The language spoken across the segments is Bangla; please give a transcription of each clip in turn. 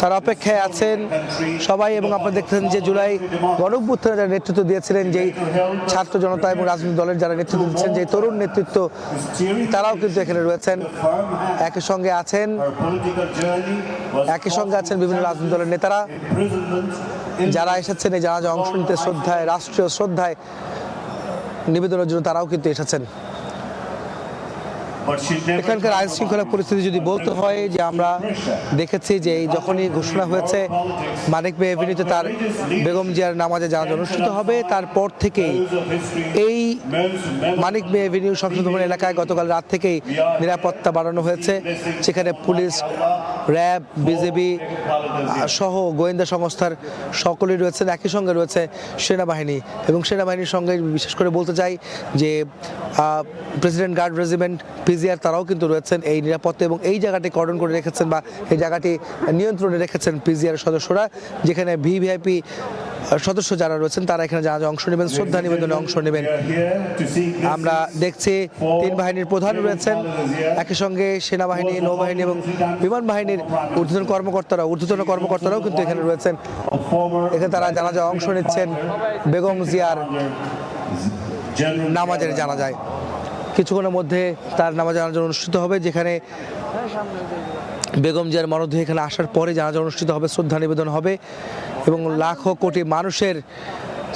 তারা অপেক্ষায় আছেন সবাই। এবং আপনারা দেখতেছেন যে জুলাই গণঅভ্যুত্থানে যারা নেতৃত্ব দিয়েছিলেন, যেই ছাত্র জনতা এবং রাজনৈতিক দলের যারা নেতৃত্ব দিচ্ছেন, যে তরুণ নেতৃত্ব, তারাও কিন্তু এখানে রয়েছেন। একই সঙ্গে আছেন বিভিন্ন রাজনৈতিক দলের নেতারা যারা এসেছেন এই জানাজা অংশ নিতে, শ্রদ্ধায়, রাষ্ট্রীয় শ্রদ্ধায় নিবেদনের জন্য তারাও কিন্তু এসেছেন। এখানকার আইন শৃঙ্খলা পরিস্থিতি যদি বলতে হয়, যে আমরা দেখেছি যে যখনই ঘোষণা হয়েছে মানিক মে এভিনিউতে তার বেগম জিয়ার নামাজে জানাজা অনুষ্ঠিত হবে, তারপর থেকেই এই মানিক মে এভিনিউ সংসদ ভবন এলাকায় গতকাল রাত থেকেই নিরাপত্তা বাড়ানো হয়েছে। সেখানে পুলিশ, র্যাব, বিজেপি সহ গোয়েন্দা সংস্থার সকলেই রয়েছেন। একই সঙ্গে রয়েছে সেনাবাহিনী, এবং সেনাবাহিনীর সঙ্গে বিশেষ করে বলতে চাই যে প্রেসিডেন্ট গার্ড রেজিমেন্ট, পিজিআর, তারাও কিন্তু রয়েছেন এই নিরাপত্তা, এবং এই জায়গাটি কর্ডন করে রেখেছেন বা এই জায়গাটি নিয়ন্ত্রণে রেখেছেন পিজিআর সদস্যরা, যেখানে ভিভিআইপি সদস্য যারা রয়েছেন তারা এখানে জানাজা অংশ নেবেন, শ্রদ্ধা নিবেদনে অংশ নেবেন। আমরা দেখছি 3 বাহিনীর প্রধান রয়েছেন, একই সঙ্গে সেনাবাহিনী, নৌবাহিনী এবং বিমান বাহিনীর ঊর্ধ্বতন কর্মকর্তারাও কিন্তু এখানে রয়েছেন। এখানে তারা জানাজা অংশ নিচ্ছেন বেগম জিয়ার নামাজের জানাজায়। কিছুক্ষণের মধ্যে তার নামাজ অনুষ্ঠিত হবে, যেখানে বেগম জিয়ার মরদেহ এখানে আসার পরে জানাজা অনুষ্ঠিত হবে, শ্রদ্ধা নিবেদন হবে, এবং লাখো কোটি মানুষের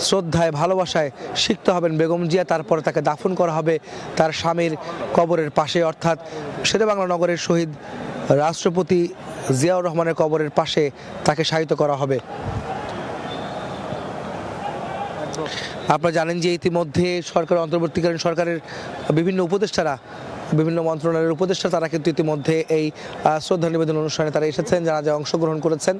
শ্রদ্ধায়, ভালোবাসায় সিক্ত হবেন বেগম জিয়া। তারপরে তাকে দাফন করা হবে তার স্বামীর কবরের পাশে, অর্থাৎ শেরেবাংলা নগরের শহীদ রাষ্ট্রপতি জিয়াউর রহমানের কবরের পাশে তাকে শায়িত করা হবে। আপনারা জানেন যে ইতিমধ্যে অন্তর্বর্তীকালীন সরকারের বিভিন্ন উপদেষ্টারা, বিভিন্ন মন্ত্রণালয়ের উপদেষ্টা, তারা কিন্তু ইতিমধ্যে এই শ্রদ্ধা নিবেদন অনুষ্ঠানে তারা এসেছেন, যারা অংশগ্রহণ করেছেন।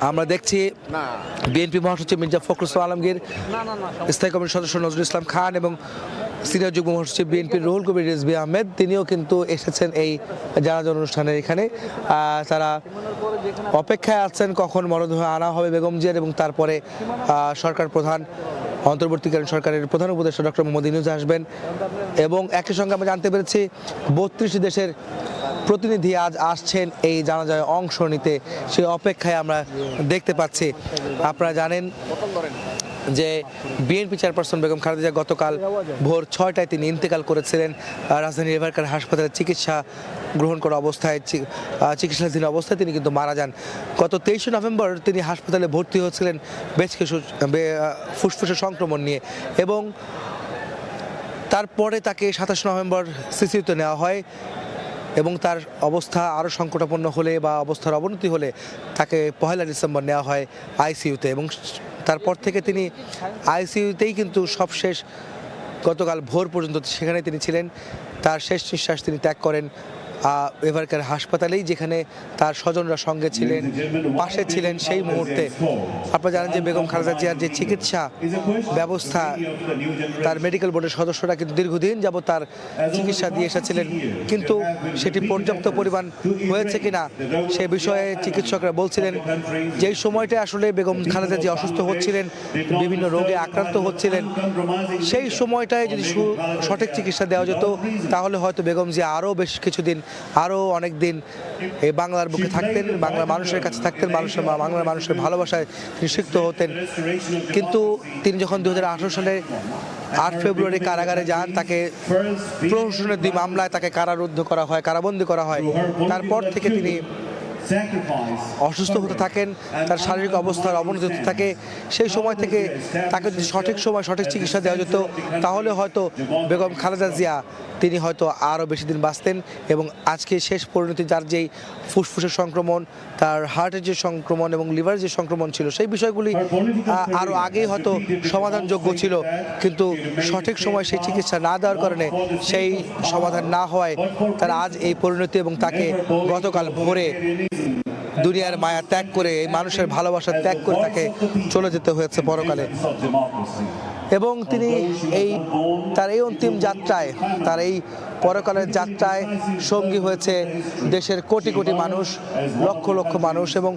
আমরা দেখছি বিএনপি মহাসচিব মির্জা ফখরুল ইসলাম আলমগীর, স্থায়ী কমিটির সদস্য নজরুল ইসলাম খান এবং সিনিয়র যুগ্ম মহাসচিব বিএনপির রুহুল কবির রিজভী আহমেদ, তিনিও কিন্তু এসেছেন এই জানাজা অনুষ্ঠানে। এখানে তারা অপেক্ষায় আছেন কখন মরদেহ আনা হবে বেগম জিয়ার, এবং তারপরে অন্তর্বর্তীকালীন সরকারের প্রধান উপদেষ্টা ডক্টর মোহাম্মদ ইউনূস আসবেন। এবং একই সঙ্গে আমরা জানতে পেরেছি 32 দেশের প্রতিনিধি আজ আসছেন এই জানাজায় অংশ নিতে, সেই অপেক্ষায় আমরা দেখতে পাচ্ছি। আপনারা জানেন যে বিএনপি চেয়ারপারসন বেগম খালেদা জিয়া গতকাল ভোর 6টায় তিনি ইন্তেকাল করেছিলেন। রাজধানীর এভারকার হাসপাতালে চিকিৎসা গ্রহণ করা অবস্থায়, চিকিৎসাধীন অবস্থায় তিনি কিন্তু মারা যান। গত 23 নভেম্বর তিনি হাসপাতালে ভর্তি হয়েছিলেন বেশ কিছু ফুসফুসের সংক্রমণ নিয়ে, এবং তারপরে তাকে 27 নভেম্বর সিসিউতে নেওয়া হয়, এবং তার অবস্থা আরও সংকটাপন্ন হলে বা অবস্থার অবনতি হলে তাকে 1 ডিসেম্বর নেওয়া হয় আইসিইউতে, এবং তারপর থেকে তিনি আইসিইউতেই কিন্তু সবশেষ গতকাল ভোর পর্যন্ত সেখানে তিনি ছিলেন। তার শেষ নিঃশ্বাস তিনি ত্যাগ করেন এভারকার হাসপাতালেই, যেখানে তার স্বজনরা সঙ্গে ছিলেন, পাশে ছিলেন সেই মুহূর্তে। আপনারা জানেন যে বেগম খালেদা জিয়ার যে চিকিৎসা ব্যবস্থা, তার মেডিকেল বোর্ডের সদস্যরা কিন্তু দীর্ঘদিন যাবত তার চিকিৎসা দিয়ে এসেছিলেন, কিন্তু সেটি পর্যাপ্ত পরিমাণ হয়েছে কিনা সে বিষয়ে চিকিৎসকরা বলছিলেন যে এই সময়টা আসলে বেগম খালেদা জিয়া অসুস্থ হচ্ছিলেন, বিভিন্ন রোগে আক্রান্ত হচ্ছিলেন, সেই সময়টায় যদি সঠিক চিকিৎসা দেওয়া যেত তাহলে হয়তো বেগম জিয়া আরও বেশ কিছুদিন, আরও অনেক দিন এই বাংলার বুকে থাকতেন, বাংলার মানুষের কাছে থাকতেন, বাংলার মানুষের ভালোবাসায় তিনি সিক্ত হতেন। কিন্তু তিনি যখন 2018 সালে 8 ফেব্রুয়ারি কারাগারে যান, তাকে প্রহসনের মামলায় তাকে কারারুদ্ধ করা হয়, কারাবন্দী করা হয়। তারপর থেকে তিনি অসুস্থ হতে থাকেন, তার শারীরিক অবস্থার অবনতি হতে থাকে। সেই সময় থেকে তাকে যদি সঠিক সময় সঠিক চিকিৎসা দেওয়া যেত তাহলে হয়তো বেগম খালেদা জিয়া তিনি হয়তো আরও বেশি দিন বাঁচতেন, এবং আজকে শেষ পরিণতি যার যেই ফুসফুসের সংক্রমণ, তার হার্টের যে সংক্রমণ এবং লিভারের যে সংক্রমণ ছিল, সেই বিষয়গুলি আরও আগেই হয়তো সমাধানযোগ্য ছিল, কিন্তু সঠিক সময় সেই চিকিৎসা না দেওয়ার কারণে সেই সমাধান না হওয়ায় তার আজ এই পরিণতি, এবং তাকে গতকাল ভোরে দুনিয়ার মায়া ত্যাগ করে, এই মানুষের ভালোবাসা ত্যাগ করে তাকে চলে যেতে হয়েছে পরকালে। এবং তিনি তার এই অন্তিম যাত্রায়, তার এই পরকালের যাত্রায় সঙ্গী হয়েছে দেশের কোটি কোটি মানুষ, লক্ষ লক্ষ মানুষ, এবং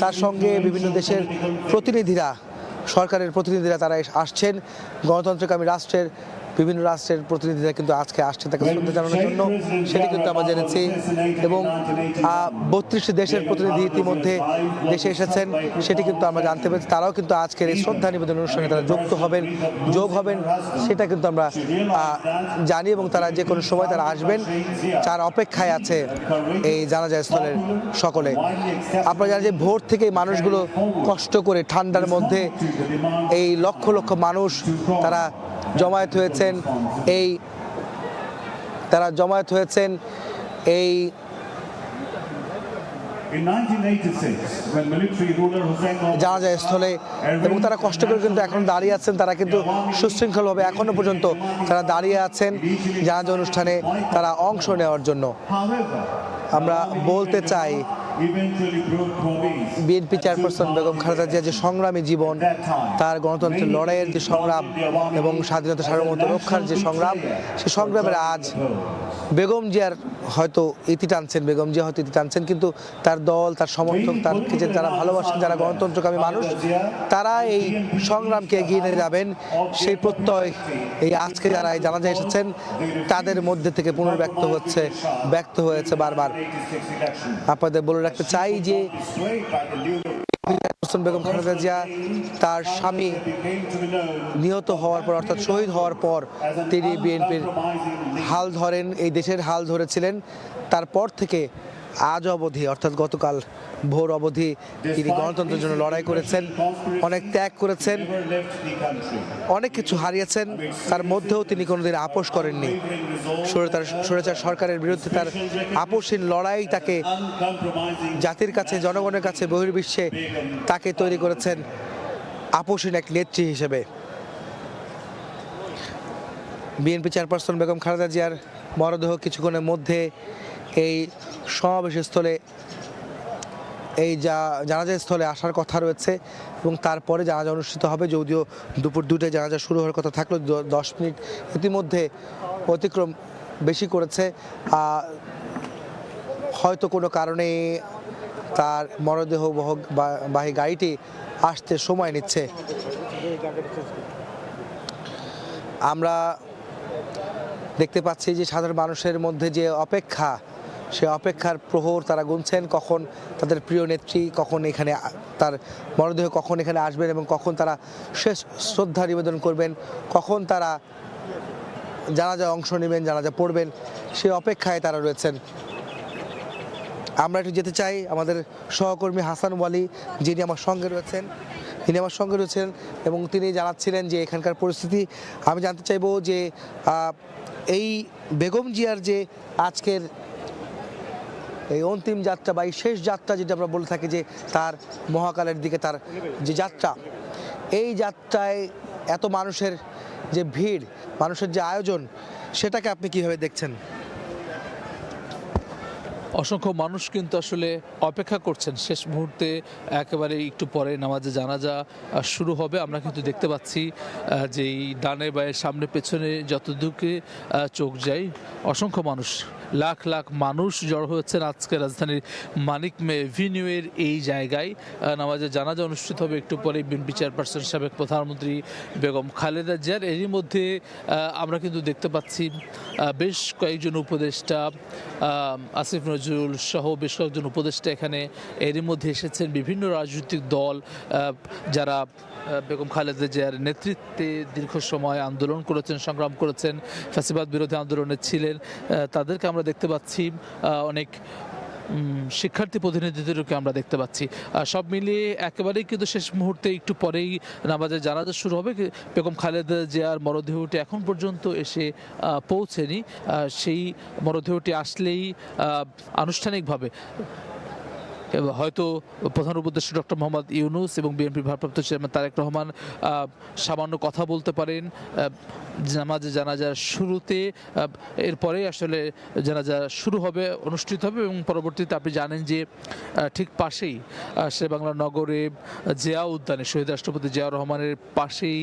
তার সঙ্গে বিভিন্ন দেশের প্রতিনিধিরা, সরকারের প্রতিনিধিরা তারা আসছেন। গণতন্ত্রকামী রাষ্ট্রের বিভিন্ন রাষ্ট্রের প্রতিনিধিরা কিন্তু আজকে আসছে তাকে শ্রদ্ধা জানানোর জন্য, সেটি কিন্তু আমরা জেনেছি। এবং 32টি দেশের প্রতিনিধি ইতিমধ্যে দেশে এসেছেন, সেটি কিন্তু আমরা জানতে পেরেছি। তারাও কিন্তু আজকের এই শ্রদ্ধা নিবেদন অনুষ্ঠানে তারা যোগ হবেন সেটা কিন্তু আমরা জানি, এবং তারা যে কোনো সময় তারা আসবেন, যার অপেক্ষায় আছে এই জানাজা স্থলের সকলে। আপনারা জানেন যে ভোর থেকে মানুষগুলো কষ্ট করে ঠান্ডার মধ্যে এই লক্ষ লক্ষ মানুষ তারা জমায়েত হয়েছেন এই জানাজা স্থলে, এবং তারা কষ্ট করে কিন্তু এখন দাঁড়িয়ে আছেন। তারা কিন্তু সুশৃঙ্খলভাবে এখনো পর্যন্ত তারা দাঁড়িয়ে আছেন জানাজা অনুষ্ঠানে তারা অংশ নেওয়ার জন্য। আমরা বলতে চাই বিএনপি চেয়ারপারসন বেগম খালেদা জিয়া যে সংগ্রামী জীবন, তার গণতন্ত্রের লড়াইয়ের যে সংগ্রাম এবং স্বাধীনতা সার্বভৌমত্ব রক্ষার যে সংগ্রাম, সে সংগ্রামের আজ বেগম জিয়ার হয়তো ইতি টানছেন, কিন্তু তার দল, তার সমর্থক, তারকে যে যারা ভালোবাসেন, যারা গণতন্ত্রকামী মানুষ, তারা এই সংগ্রামকে এগিয়ে নিয়ে যাবেন সেই প্রত্যয় এই আজকে যারা এই জানাজা এসেছেন তাদের মধ্যে থেকে পুনর্ব্যক্ত হয়েছে বারবার। আপনাদের বলে রাখতে চাই যে বেগম খালেদা জিয়া তার স্বামী নিহত হওয়ার পর, অর্থাৎ শহীদ হওয়ার পর, তিনি বিএনপির হাল ধরেন, এই দেশের হাল ধরেছিলেন। তারপর থেকে আজ অবধি, অর্থাৎ গতকাল ভোর অবধি তিনি গণতন্ত্রের জন্য লড়াই করেছেন, অনেক ত্যাগ করেছেন, অনেক কিছু হারিয়েছেন। তার মধ্যেও তিনি কোনোদিন আপোষ করেননি। স্বৈরাচার সরকারের বিরুদ্ধে তার আপোষহীন লড়াই তাকে জাতির কাছে, জনগণের কাছে, বহির্বিশ্বে তাকে তৈরি করেছেন আপোষহীন এক নেত্রী হিসেবে। বিএনপি চেয়ারপারসন বেগম খালেদা জিয়ার মরদেহ কিছুক্ষণের মধ্যে এই সমাবেশস্থলে, এই জানাজা স্থলে আসার কথা রয়েছে, এবং তারপরে জানাজা অনুষ্ঠিত হবে। যদিও দুপুর 2টায় জানাজা শুরু হওয়ার কথা থাকলেও 10 মিনিট ইতিমধ্যে অতিক্রম বেশি করেছে। হয়তো কোনো কারণে তার মরদেহ বাহী গাড়িটি আসতে সময় নিচ্ছে। আমরা দেখতে পাচ্ছি যে সাধারণ মানুষের মধ্যে যে অপেক্ষা, সে অপেক্ষার প্রহর তারা গুনছেন, কখন তাদের প্রিয় নেত্রী কখন এখানে, তার মরদেহ কখন এখানে আসবেন এবং কখন তারা শেষ শ্রদ্ধা নিবেদন করবেন, কখন তারা জানাজায় অংশ নেবেন, জানাজা পড়বেন, সে অপেক্ষায় তারা রয়েছেন। আমরা একটু যেতে চাই আমাদের সহকর্মী হাসান ওয়ালি, যিনি আমার সঙ্গে রয়েছেন এবং তিনি জানাচ্ছিলেন যে এখানকার পরিস্থিতি। আমি জানতে চাইবো যে এই বেগম জিয়ার যে আজকের এই অন্তিম যাত্রা বা এই শেষ যাত্রা, যেটা আমরা বলে থাকি যে তার মহাকালের দিকে তার যে যাত্রা, এই যাত্রায় এত মানুষের যে ভিড়, মানুষের যে আয়োজন, সেটাকে আপনি কিভাবে দেখছেন? অসংখ্য মানুষ কিন্তু আসলে অপেক্ষা করছেন শেষ মুহূর্তে, একেবারে একটু পরে নামাজে জানাজা শুরু হবে। আমরা কিন্তু দেখতে পাচ্ছি যে এই ডানে বাঁয়ে সামনে পেছনে যতদূরে চোখ যায় অসংখ্য মানুষ, লাখ লাখ মানুষ জড়ো হয়েছেন আজকে রাজধানীর মানিক মে এভিনিউয়ের এই জায়গায়। নামাজে জানাজা অনুষ্ঠিত হবে একটু পরে বিএনপি চেয়ারপারসন সাবেক প্রধানমন্ত্রী বেগম খালেদা জিয়ার। এরই মধ্যে আমরা কিন্তু দেখতে পাচ্ছি বেশ কয়েকজন উপদেষ্টা, আসিফ নজরুল সহ বেশ কয়েকজন উপদেষ্টা এখানে এরই মধ্যে এসেছেন। বিভিন্ন রাজনৈতিক দল যারা বেগম খালেদা জিয়ার নেতৃত্বে দীর্ঘ সময় আন্দোলন করেছেন, সংগ্রাম করেছেন, ফ্যাসিবাদ বিরোধী আন্দোলনে ছিলেন, তাদেরকে আমরা দেখতে পাচ্ছি। অনেক শিক্ষার্থী প্রতিনিধিদেরকে আমরা দেখতে পাচ্ছি। সব মিলিয়ে একেবারেই কিন্তু শেষ মুহূর্তে একটু পরেই নামাজে জানাজা শুরু হবে। বেগম খালেদা জিয়ার মরদেহটি এখন পর্যন্ত এসে পৌঁছেনি। সেই মরদেহটি আসলেই আনুষ্ঠানিকভাবে হয়তো প্রধান উপদেষ্টা ডক্টর মোহাম্মদ ইউনূস এবং বিএনপির ভারপ্রাপ্ত চেয়ারম্যান তারেক রহমান সামান্য কথা বলতে পারেন নামাজে জানাজার শুরুতে। এরপরে আসলে জানাজা শুরু হবে, অনুষ্ঠিত হবে, এবং পরবর্তীতে আপনি জানেন যে ঠিক পাশেই শেরেবাংলা নগরে জিয়া উদ্যানে শহীদ রাষ্ট্রপতি জিয়াউর রহমানের পাশেই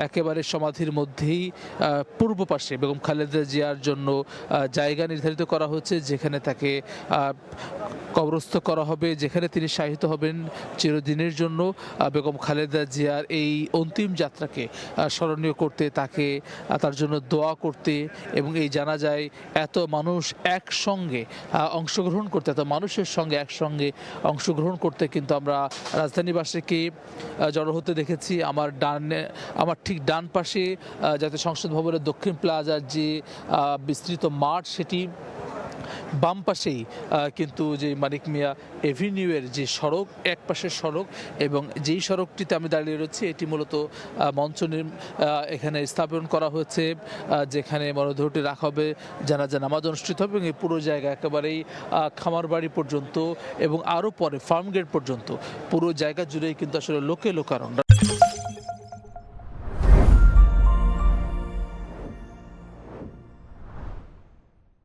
একেবারে সমাধির মধ্যেই পূর্ব পাশে বেগম খালেদা জিয়ার জন্য জায়গা নির্ধারিত করা হচ্ছে, যেখানে তাকে কবরস্থ করা হবে, যেখানে তিনি শায়িত হবেন চিরদিনের জন্য। বেগম খালেদা জিয়ার এই অন্তিম যাত্রাকে স্মরণীয় করতে, তাকে তার জন্য দোয়া করতে এবং এই জানাজায় এত মানুষ একসঙ্গে অংশগ্রহণ করতে, এত মানুষের সঙ্গে একসঙ্গে অংশগ্রহণ করতে কিন্তু আমরা রাজধানীবাসীকে জড়ো হতে দেখেছি। আমার ঠিক ডান পাশে জাতীয় সংসদ ভবনের দক্ষিণ প্লাজার যে বিস্তৃত মাঠ, সেটি বাম পাশেই কিন্তু যে মানিক মিয়া এভিনিউয়ের যে সড়ক, এক পাশের সড়ক, এবং যেই সড়কটিতে আমি দাঁড়িয়ে রয়েছি এটি মূলত মঞ্চ এখানে স্থাপন করা হয়েছে, যেখানে মরদেহটি রাখা হবে, জানাজা নামাজ অনুষ্ঠিত হবে এবং এই পুরো জায়গা একেবারেই খামারবাড়ি পর্যন্ত এবং আরও পরে ফার্মগেট পর্যন্ত পুরো জায়গা জুড়েই কিন্তু আসলে লোকে লোকারণ্য।